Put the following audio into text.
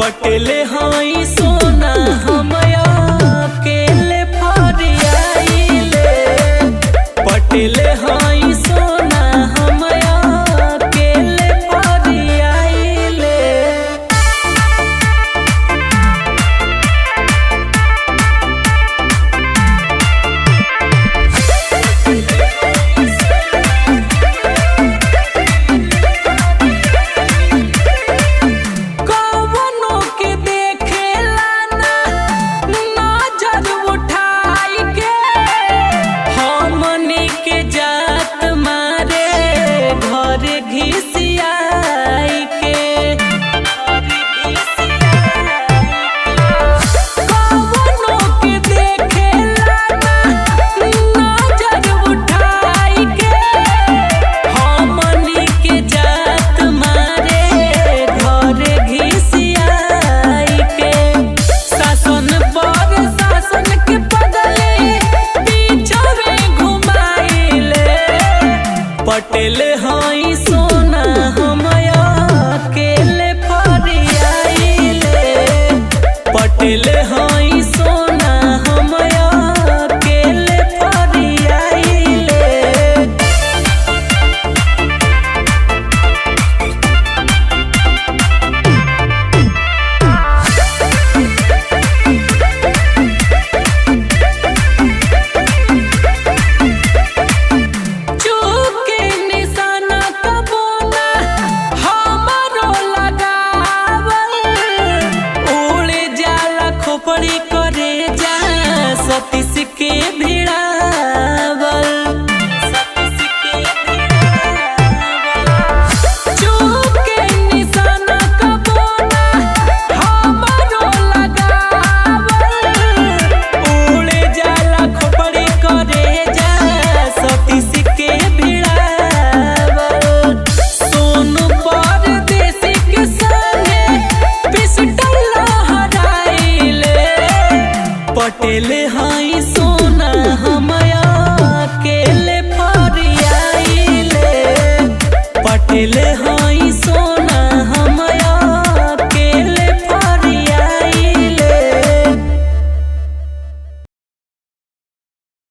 पटेल हई सोना हम अकेले फरियाइले। पटेल हई सोना हम अकेले फरियाइले। पटेल हई सोना हम अकेले फरियाइले। पटेल हई सोना हम अकेले फरियाइले। पड़ी करे जा सतीश के भिड़ावल। चूके निशाना कबोना हमारो लगावल। उड़े जाला खोपड़ी करे जा सतीश के भिड़ावल। सोनू परदेसी के संगे पिस्टल पटेल हई सोना हम अकेले फरियाइले। पटेल